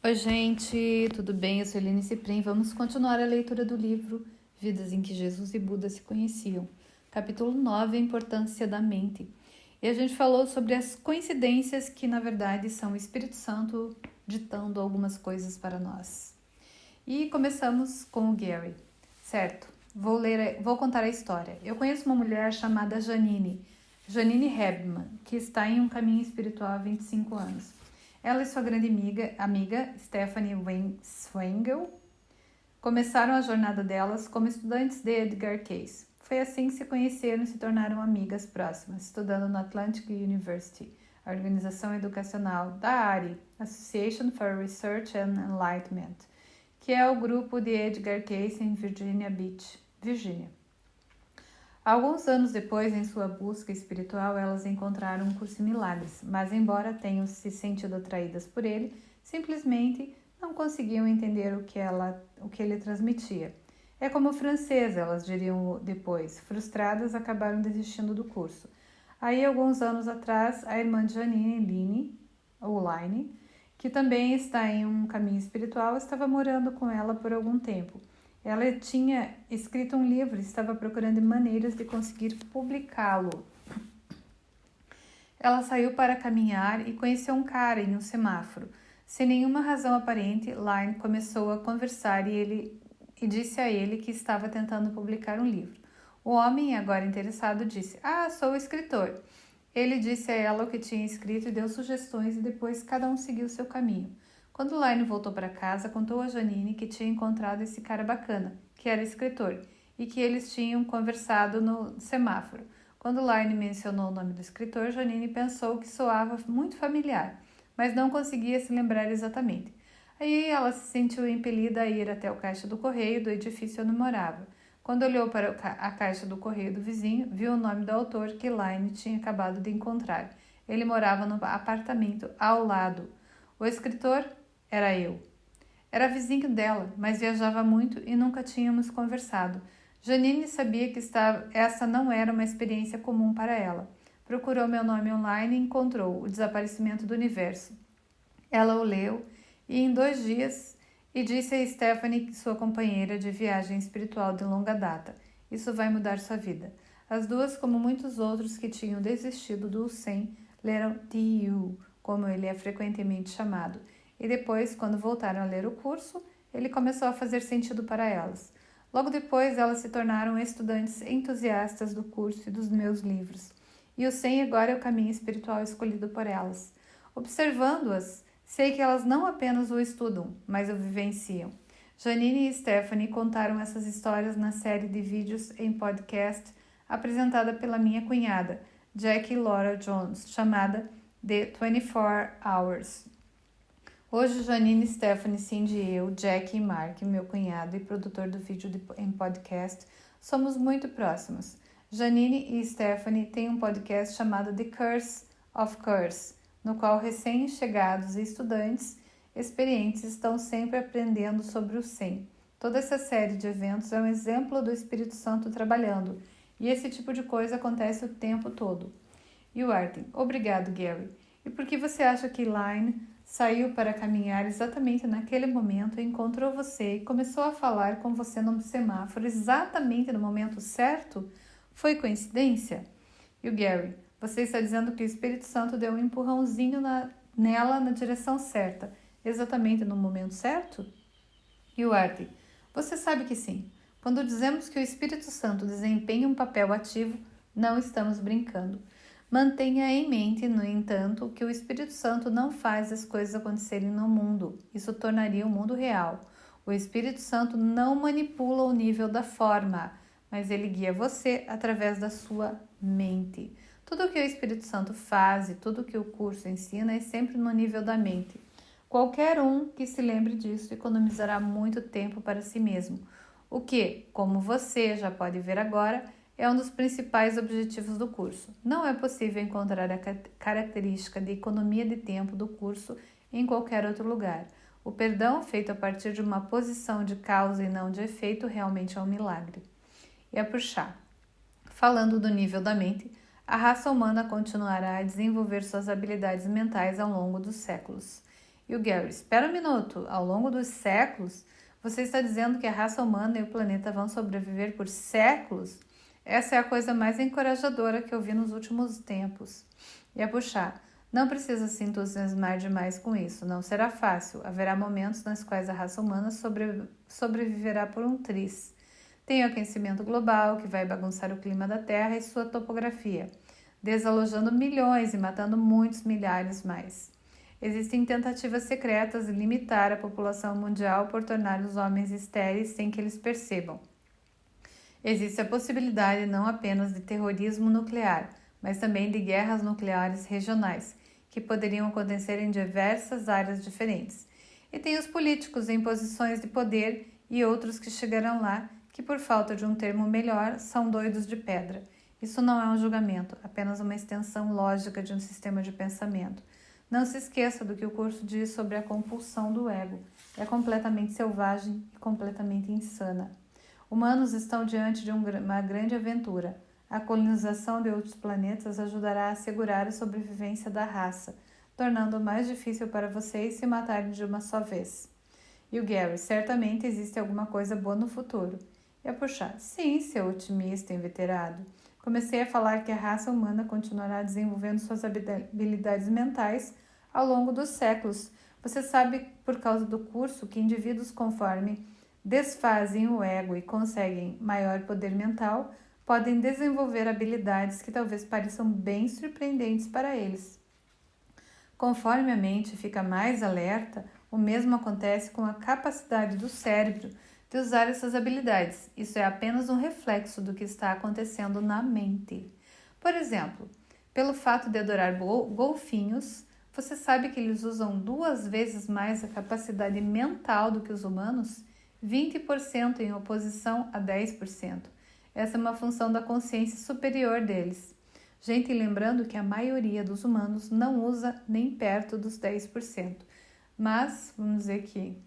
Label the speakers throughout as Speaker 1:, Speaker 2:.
Speaker 1: Oi, gente, tudo bem? Eu sou Helene Ciprim. Vamos continuar a leitura do livro Vidas em que Jesus e Buda se conheciam. Capítulo 9, a importância da mente. E a gente falou sobre as coincidências que, na verdade, são o Espírito Santo ditando algumas coisas para nós. E começamos com o Gary, certo? Vou contar a história. Eu conheço uma mulher chamada Janine Hebman, que está em um caminho espiritual há 25 anos. Ela e sua grande amiga Stephanie Swengel começaram a jornada delas como estudantes de Edgar Cayce. Foi assim que se conheceram e se tornaram amigas próximas, estudando no Atlantic University, a organização educacional da ARI, Association for Research and Enlightenment, que é o grupo de Edgar Cayce em Virginia Beach, Virgínia. Alguns anos depois, em sua busca espiritual, elas encontraram um curso em milagres, mas embora tenham se sentido atraídas por ele, simplesmente não conseguiam entender o que ele transmitia. É como o francês, elas diriam depois. Frustradas, acabaram desistindo do curso. Aí, alguns anos atrás, a irmã de Janine, Line, que também está em um caminho espiritual, estava morando com ela por algum tempo. Ela tinha escrito um livro e estava procurando maneiras de conseguir publicá-lo. Ela saiu para caminhar e conheceu um cara em um semáforo. Sem nenhuma razão aparente, Line começou a conversar e disse a ele que estava tentando publicar um livro. O homem, agora interessado, disse: sou escritor. Ele disse a ela o que tinha escrito e deu sugestões e depois cada um seguiu seu caminho. Quando Line voltou para casa, contou a Janine que tinha encontrado esse cara bacana, que era escritor, e que eles tinham conversado no semáforo. Quando Line mencionou o nome do escritor, Janine pensou que soava muito familiar, mas não conseguia se lembrar exatamente. Aí ela se sentiu impelida a ir até o caixa do correio do edifício onde morava. Quando olhou para a caixa do correio do vizinho, viu o nome do autor que Line tinha acabado de encontrar. Ele morava no apartamento ao lado. O escritor era eu. Era vizinho dela, mas viajava muito e nunca tínhamos conversado. Janine sabia que essa não era uma experiência comum para ela. Procurou meu nome online e encontrou O Desaparecimento do Universo. Ela o leu e em 2 dias e disse a Stephanie, sua companheira de viagem espiritual de longa data: isso vai mudar sua vida. As duas, como muitos outros que tinham desistido do Zen, leram T.U., como ele é frequentemente chamado. E depois, quando voltaram a ler o curso, ele começou a fazer sentido para elas. Logo depois, elas se tornaram estudantes entusiastas do curso e dos meus livros. E o Zen agora é o caminho espiritual escolhido por elas. Observando-as, sei que elas não apenas o estudam, mas o vivenciam. Janine e Stephanie contaram essas histórias na série de vídeos em podcast apresentada pela minha cunhada, Jackie Laura Jones, chamada The 24 Hours. Hoje, Janine, Stephanie, Cindy e eu, Jack e Mark, meu cunhado e produtor do vídeo em podcast, somos muito próximos. Janine e Stephanie têm um podcast chamado The Curse of Curse, no qual recém-chegados e estudantes experientes estão sempre aprendendo sobre o Zen. Toda essa série de eventos é um exemplo do Espírito Santo trabalhando, e esse tipo de coisa acontece o tempo todo. E o Arden: obrigado, Gary. E por que você acha que Line saiu para caminhar exatamente naquele momento, encontrou você e começou a falar com você no semáforo exatamente no momento certo? Foi coincidência? E o Gary: você está dizendo que o Espírito Santo deu um empurrãozinho nela na direção certa, exatamente no momento certo? E o Arden: você sabe que sim. Quando dizemos que o Espírito Santo desempenha um papel ativo, não estamos brincando. Mantenha em mente, no entanto, que o Espírito Santo não faz as coisas acontecerem no mundo. Isso tornaria o mundo real. O Espírito Santo não manipula o nível da forma, mas ele guia você através da sua mente. Tudo o que o Espírito Santo faz e tudo o que o curso ensina é sempre no nível da mente. Qualquer um que se lembre disso economizará muito tempo para si mesmo, o que, como você já pode ver agora, é um dos principais objetivos do curso. Não é possível encontrar a característica de economia de tempo do curso em qualquer outro lugar. O perdão, feito a partir de uma posição de causa e não de efeito, realmente é um milagre. E a puxar. Falando do nível da mente, a raça humana continuará a desenvolver suas habilidades mentais ao longo dos séculos. E o Gary, espera um minuto, ao longo dos séculos, você está dizendo que a raça humana e o planeta vão sobreviver por séculos? Essa é a coisa mais encorajadora que eu vi nos últimos tempos. E a puxar, não precisa se entusiasmar demais com isso, não será fácil. Haverá momentos nos quais a raça humana sobreviverá por um triz. Tem o aquecimento global, que vai bagunçar o clima da Terra e sua topografia, desalojando milhões e matando muitos milhares mais. Existem tentativas secretas de limitar a população mundial por tornar os homens estéreis sem que eles percebam. Existe a possibilidade não apenas de terrorismo nuclear, mas também de guerras nucleares regionais, que poderiam acontecer em diversas áreas diferentes. E tem os políticos em posições de poder e outros que chegarão lá, que por falta de um termo melhor, são doidos de pedra. Isso não é um julgamento, apenas uma extensão lógica de um sistema de pensamento. Não se esqueça do que o curso diz sobre a compulsão do ego. É completamente selvagem e completamente insana. Humanos estão diante de uma grande aventura. A colonização de outros planetas ajudará a assegurar a sobrevivência da raça, tornando mais difícil para vocês se matarem de uma só vez. E o Gary, certamente existe alguma coisa boa no futuro. E a puxar, sim, seu otimista inveterado. Comecei a falar que a raça humana continuará desenvolvendo suas habilidades mentais ao longo dos séculos. Você sabe, por causa do curso, que indivíduos conforme desfazem o ego e conseguem maior poder mental, podem desenvolver habilidades que talvez pareçam bem surpreendentes para eles. Conforme a mente fica mais alerta, o mesmo acontece com a capacidade do cérebro de usar essas habilidades. Isso é apenas um reflexo do que está acontecendo na mente. Por exemplo, pelo fato de adorar golfinhos, você sabe que eles usam 2 vezes mais a capacidade mental do que os humanos? 20% em oposição a 10%. Essa é uma função da consciência superior deles. Gente, lembrando que a maioria dos humanos não usa nem perto dos 10%. Mas, vamos dizer que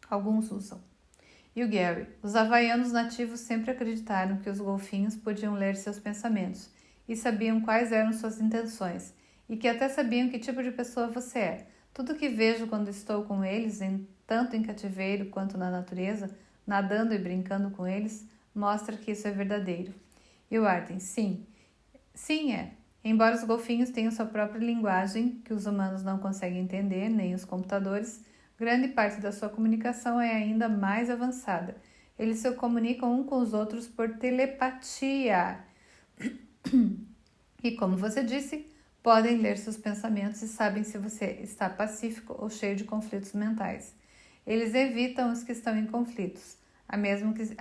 Speaker 1: alguns usam. E o Gary, os havaianos nativos sempre acreditaram que os golfinhos podiam ler seus pensamentos e sabiam quais eram suas intenções e que até sabiam que tipo de pessoa você é. Tudo que vejo quando estou com eles, tanto em cativeiro quanto na natureza, nadando e brincando com eles, mostra que isso é verdadeiro. E o Arden, sim. Sim, é. Embora os golfinhos tenham sua própria linguagem, que os humanos não conseguem entender, nem os computadores, grande parte da sua comunicação é ainda mais avançada. Eles se comunicam uns com os outros por telepatia. E como você disse, podem ler seus pensamentos e sabem se você está pacífico ou cheio de conflitos mentais. Eles evitam os que estão em conflitos, a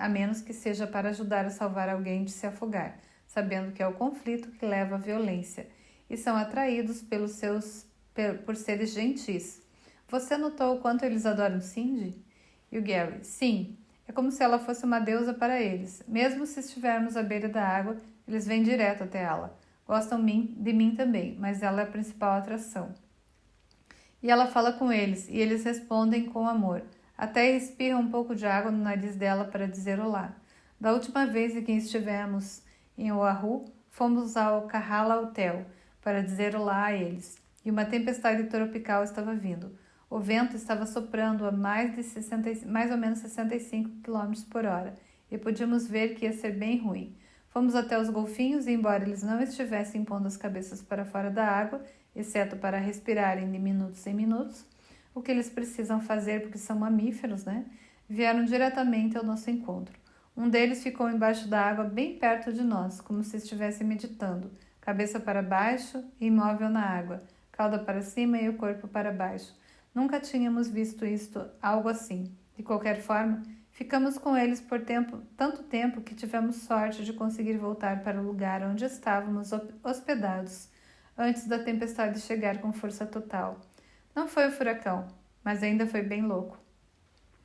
Speaker 1: menos que seja para ajudar a salvar alguém de se afogar, sabendo que é o conflito que leva à violência, e são atraídos por seres gentis. Você notou o quanto eles adoram Cindy? E o Gary, sim, é como se ela fosse uma deusa para eles. Mesmo se estivermos à beira da água, eles vêm direto até ela. Gostam de mim também, mas ela é a principal atração. E ela fala com eles, e eles respondem com amor. Até espirra um pouco de água no nariz dela para dizer olá. Da última vez em que estivemos em Oahu, fomos ao Kahala Hotel para dizer olá a eles. E uma tempestade tropical estava vindo. O vento estava soprando a mais ou menos 65 km por hora, e podíamos ver que ia ser bem ruim. Fomos até os golfinhos e, embora eles não estivessem pondo as cabeças para fora da água, exceto para respirarem de minutos em minutos, o que eles precisam fazer porque são mamíferos, né? Vieram diretamente ao nosso encontro. Um deles ficou embaixo da água bem perto de nós, como se estivesse meditando, cabeça para baixo e imóvel na água, cauda para cima e o corpo para baixo. Nunca tínhamos visto algo assim. De qualquer forma, ficamos com eles por tanto tempo que tivemos sorte de conseguir voltar para o lugar onde estávamos hospedados, antes da tempestade chegar com força total. Não foi um furacão, mas ainda foi bem louco.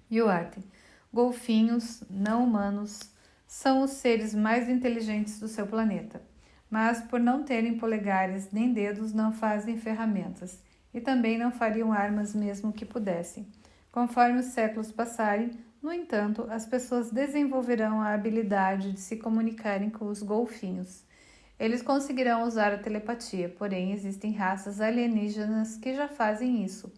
Speaker 1: E o Arten, golfinhos não humanos são os seres mais inteligentes do seu planeta, mas por não terem polegares nem dedos não fazem ferramentas e também não fariam armas mesmo que pudessem. Conforme os séculos passarem, no entanto, as pessoas desenvolverão a habilidade de se comunicarem com os golfinhos. Eles conseguirão usar a telepatia, porém existem raças alienígenas que já fazem isso.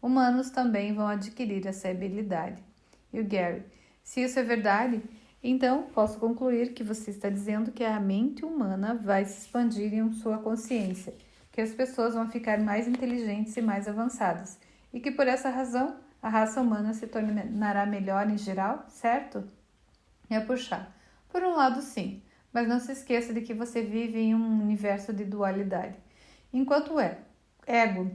Speaker 1: humanos também vão adquirir essa habilidade. E o Gary: se isso é verdade, então posso concluir que você está dizendo que a mente humana vai se expandir em sua consciência, que as pessoas vão ficar mais inteligentes e mais avançadas, e que por essa razão a raça humana se tornará melhor em geral, certo? É puxar. Por um lado, sim, mas não se esqueça de que você vive em um universo de dualidade. Enquanto ego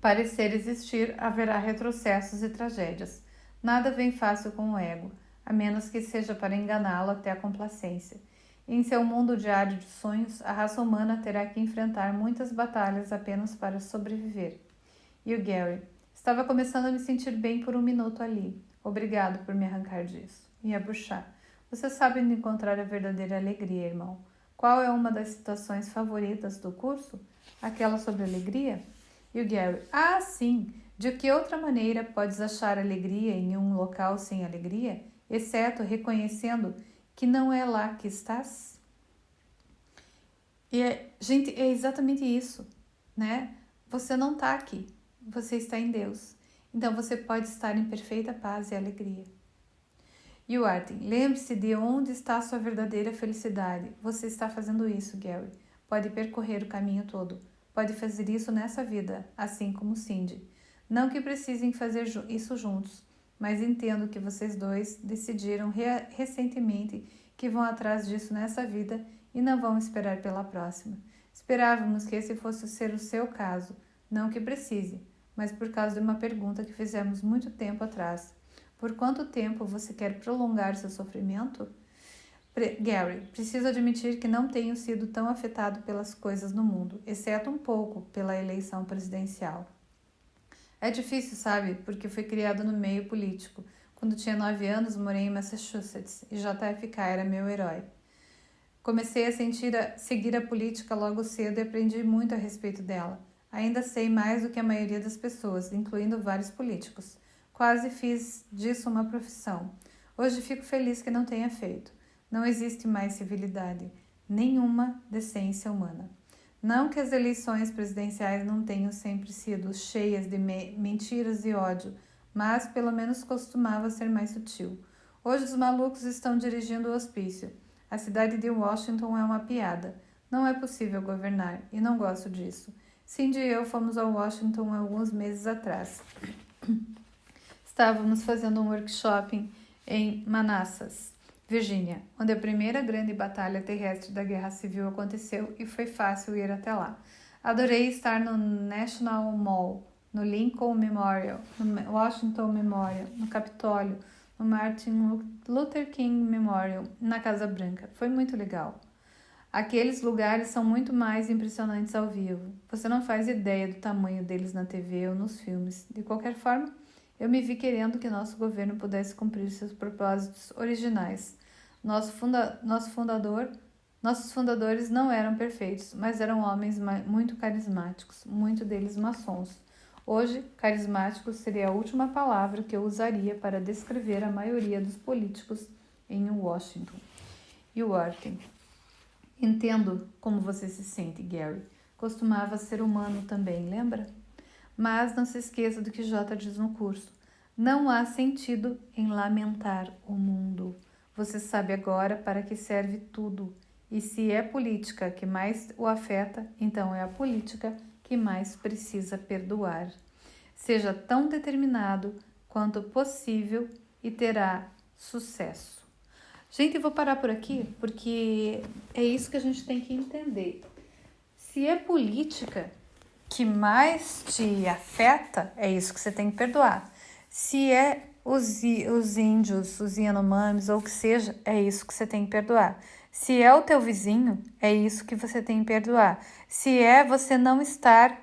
Speaker 1: parecer existir, haverá retrocessos e tragédias. Nada vem fácil com o ego, a menos que seja para enganá-lo até a complacência. Em seu mundo diário de sonhos, a raça humana terá que enfrentar muitas batalhas apenas para sobreviver. E o Gary: estava começando a me sentir bem por um minuto ali. Obrigado por me arrancar disso. E a Bruxá: você sabe onde encontrar a verdadeira alegria, irmão. Qual é uma das situações favoritas do curso? Aquela sobre alegria? E o Gary: ah, sim! De que outra maneira podes achar alegria em um local sem alegria, exceto reconhecendo que não é lá que estás? E, gente, é exatamente isso, né? Você não está aqui, você está em Deus. Então você pode estar em perfeita paz e alegria. E o Arten: lembre-se de onde está a sua verdadeira felicidade. Você está fazendo isso, Gary. Pode percorrer o caminho todo. Pode fazer isso nessa vida, assim como Cindy. Não que precisem fazer isso juntos, mas entendo que vocês dois decidiram recentemente que vão atrás disso nessa vida e não vão esperar pela próxima. Esperávamos que esse fosse ser o seu caso, não que precise, mas por causa de uma pergunta que fizemos muito tempo atrás. Por quanto tempo você quer prolongar seu sofrimento? Gary: preciso admitir que não tenho sido tão afetado pelas coisas no mundo, exceto um pouco pela eleição presidencial. É difícil, sabe, porque fui criado no meio político. Quando tinha 9 anos, morei em Massachusetts e JFK era meu herói. Comecei a seguir a política logo cedo e aprendi muito a respeito dela. Ainda sei mais do que a maioria das pessoas, incluindo vários políticos. Quase fiz disso uma profissão. Hoje fico feliz que não tenha feito. Não existe mais civilidade, nenhuma decência humana. Não que as eleições presidenciais não tenham sempre sido cheias de mentiras e ódio, mas pelo menos costumava ser mais sutil. Hoje os malucos estão dirigindo o hospício. A cidade de Washington é uma piada. Não é possível governar, e não gosto disso. Cindy e eu fomos a Washington alguns meses atrás. Estávamos fazendo um workshop em Manassas, Virgínia, onde a primeira grande batalha terrestre da Guerra Civil aconteceu e foi fácil ir até lá. Adorei estar no National Mall, no Lincoln Memorial, no Washington Memorial, no Capitólio, no Martin Luther King Memorial, na Casa Branca. Foi muito legal. Aqueles lugares são muito mais impressionantes ao vivo. Você não faz ideia do tamanho deles na TV ou nos filmes. De qualquer forma, eu me vi querendo que nosso governo pudesse cumprir seus propósitos originais. Nossos fundadores não eram perfeitos, mas eram homens muito carismáticos, muito deles maçons. Hoje, carismático seria a última palavra que eu usaria para descrever a maioria dos políticos em Washington. E o Arten: entendo como você se sente, Gary. Costumava ser humano também, lembra? Mas não se esqueça do que J diz no curso. Não há sentido em lamentar o mundo. Você sabe agora para que serve tudo. E se é política que mais o afeta, então é a política que mais precisa perdoar. Seja tão determinado quanto possível e terá sucesso. Gente, eu vou parar por aqui porque é isso que a gente tem que entender. Se é política que mais te afeta, é isso que você tem que perdoar. Se é os índios, os Yanomamis ou o que seja, é isso que você tem que perdoar. Se é o teu vizinho, é isso que você tem que perdoar. Se é você não estar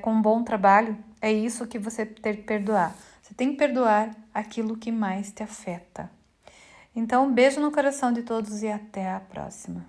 Speaker 1: com um bom trabalho, é isso que você tem que perdoar. Você tem que perdoar aquilo que mais te afeta. Então, um beijo no coração de todos e até a próxima.